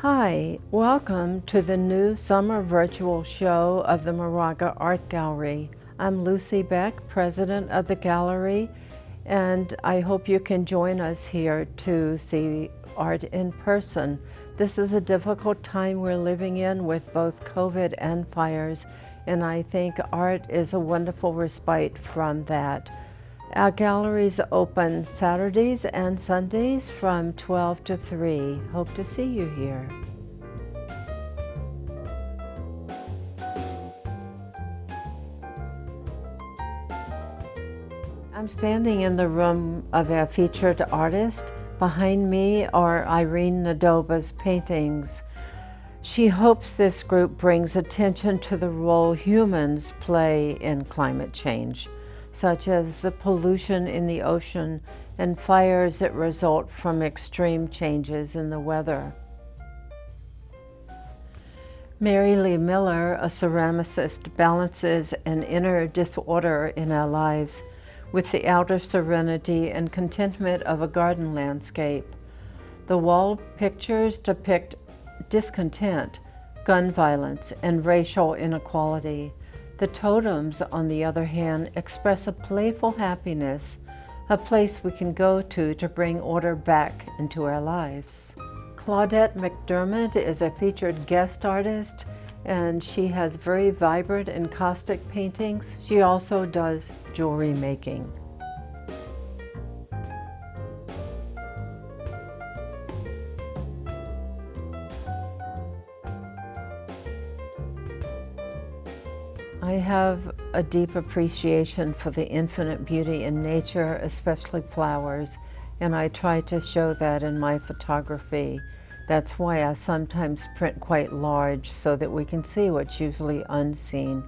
Hi, welcome to the new summer virtual show of the Moraga Art Gallery. I'm Lucy Beck, president of the gallery, and I hope you can join us here to see art in person. This is a difficult time we're living in with both COVID and fires, and I think art is a wonderful respite from that. Our galleries open Saturdays and Sundays from 12 to 3. Hope to see you here. I'm standing in the room of our featured artist. Behind me are Irene Needoba's paintings. She hopes this group brings attention to the role humans play in climate change, such as the pollution in the ocean and fires that result from extreme changes in the weather. Mary Leigh Miller, a ceramicist, balances an inner disorder in our lives with the outer serenity and contentment of a garden landscape. The wall pictures depict discontent, gun violence, and racial inequality. The totems, on the other hand, express a playful happiness, a place we can go to bring order back into our lives. Claudette McDermott is a featured guest artist, and she has very vibrant and caustic paintings. She also does jewelry making. I have a deep appreciation for the infinite beauty in nature, especially flowers, and I try to show that in my photography. That's why I sometimes print quite large so that we can see what's usually unseen.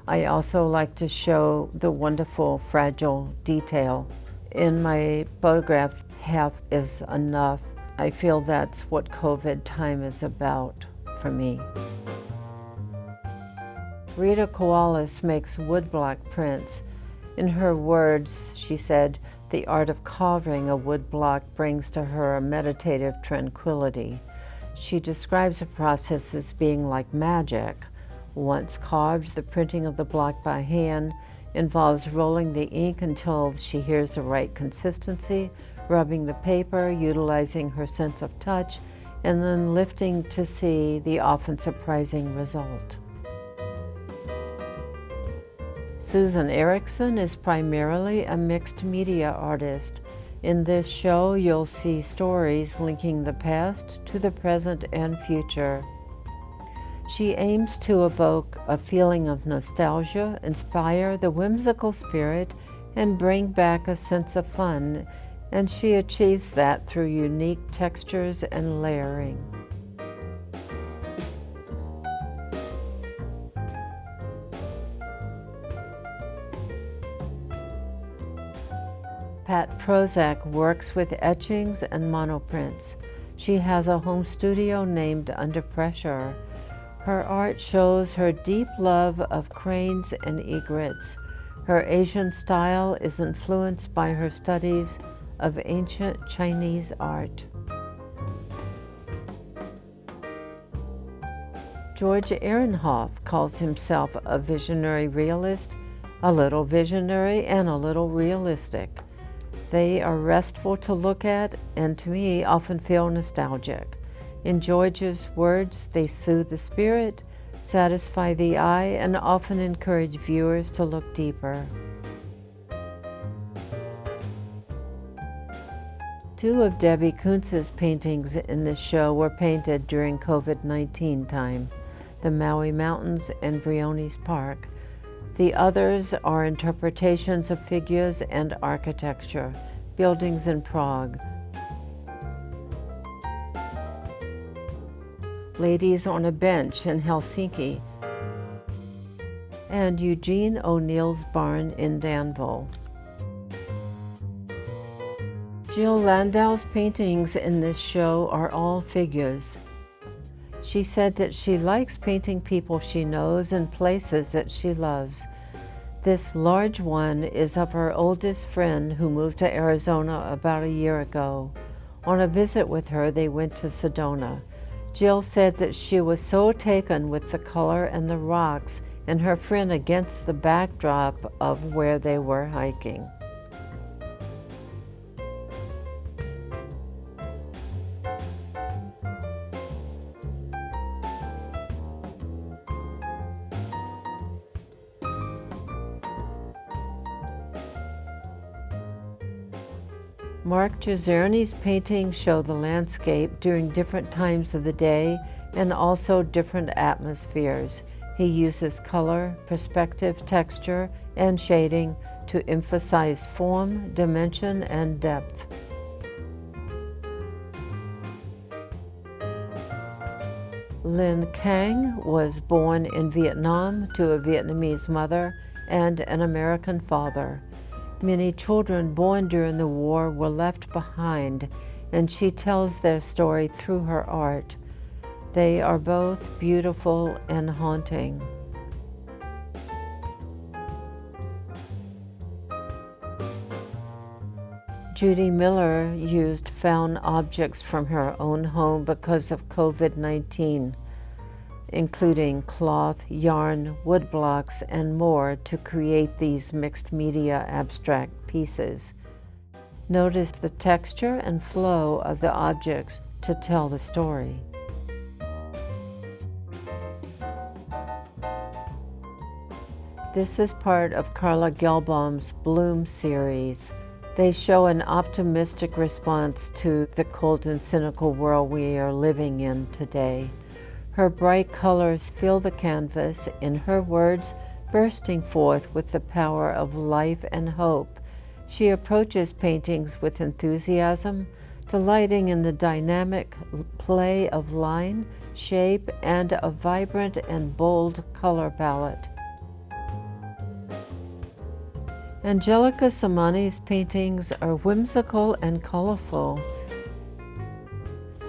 I also like to show the wonderful fragile detail. In my photograph, half is enough. I feel that's what COVID time is about for me. Rita Koalas makes woodblock prints. In her words, she said, "The art of carving a woodblock brings to her a meditative tranquility." She describes the process as being like magic. Once carved, the printing of the block by hand involves rolling the ink until she hears the right consistency, rubbing the paper, utilizing her sense of touch, and then lifting to see the often surprising result. Susan Erickson is primarily a mixed media artist. In this show, you'll see stories linking the past to the present and future. She aims to evoke a feeling of nostalgia, inspire the whimsical spirit, and bring back a sense of fun, and she achieves that through unique textures and layering. Pat Prozac works with etchings and monoprints. She has a home studio named Under Pressure. Her art shows her deep love of cranes and egrets. Her Asian style is influenced by her studies of ancient Chinese art. George Ehrenhoff calls himself a visionary realist, a little visionary and a little realistic. They are restful to look at and to me often feel nostalgic. In George's words, they soothe the spirit, satisfy the eye, and often encourage viewers to look deeper. Two of Debbie Kuntz's paintings in this show were painted during COVID-19 time, the Maui Mountains and Briones Park. The others are interpretations of figures and architecture, buildings in Prague. Ladies on a Bench in Helsinki, and Eugene O'Neill's Barn in Danville. Jill Landau's paintings in this show are all figures. She said that she likes painting people she knows and places that she loves. This large one is of her oldest friend who moved to Arizona about a year ago. On a visit with her, they went to Sedona. Jill said that she was so taken with the color and the rocks and her friend against the backdrop of where they were hiking. Mark Giuserni's paintings show the landscape during different times of the day and also different atmospheres. He uses color, perspective, texture, and shading to emphasize form, dimension, and depth. Linh Cang was born in Vietnam to a Vietnamese mother and an American father. Many children born during the war were left behind, and she tells their story through her art. They are both beautiful and haunting. Judy Miller used found objects from her own home because of COVID-19, including cloth, yarn, wood blocks, and more to create these mixed media abstract pieces. Notice the texture and flow of the objects to tell the story. This is part of Carla Gelbaum's Bloom series. They show an optimistic response to the cold and cynical world we are living in today. Her bright colors fill the canvas, in her words, bursting forth with the power of life and hope. She approaches paintings with enthusiasm, delighting in the dynamic play of line, shape, and a vibrant and bold color palette. Angelica Samani's paintings are whimsical and colorful.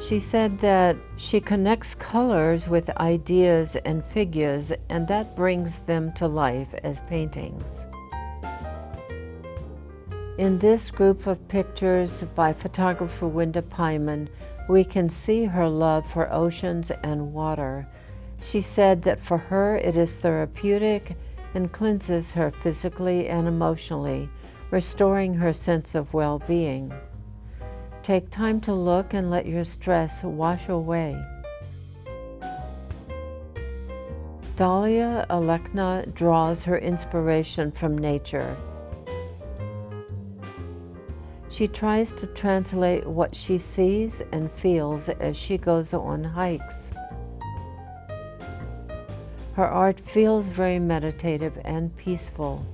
She said that she connects colors with ideas and figures, and that brings them to life as paintings. In this group of pictures by photographer Wenda Pyman, we can see her love for oceans and water. She said that for her it is therapeutic and cleanses her physically and emotionally, restoring her sense of well-being. Take time to look and let your stress wash away. Dalia Alekna draws her inspiration from nature. She tries to translate what she sees and feels as she goes on hikes. Her art feels very meditative and peaceful.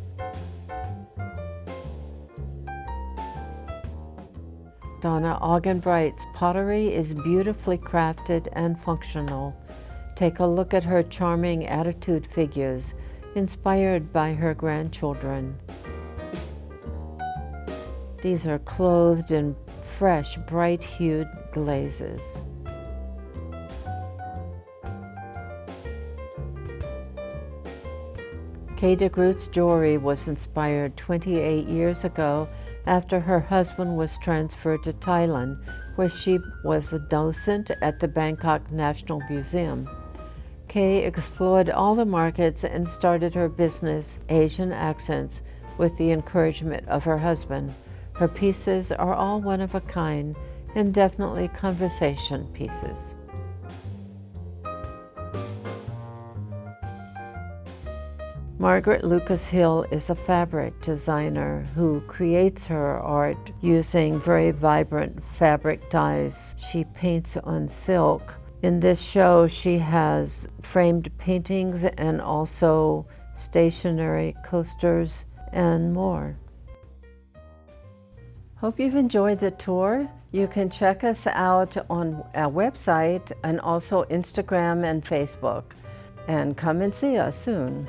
Donna Augenbright's pottery is beautifully crafted and functional. Take a look at her charming attitude figures, inspired by her grandchildren. These are clothed in fresh, bright-hued glazes. Kay DeGroot's jewelry was inspired 28 years ago after her husband was transferred to Thailand, where she was a docent at the Bangkok National Museum. Kay explored all the markets and started her business, Asian Accents, with the encouragement of her husband. Her pieces are all one of a kind and definitely conversation pieces. Margaret Lucas Hill is a fabric designer who creates her art using very vibrant fabric dyes. She paints on silk. In this show, she has framed paintings and also stationery, coasters, and more. Hope you've enjoyed the tour. You can check us out on our website and also Instagram and Facebook. And come and see us soon.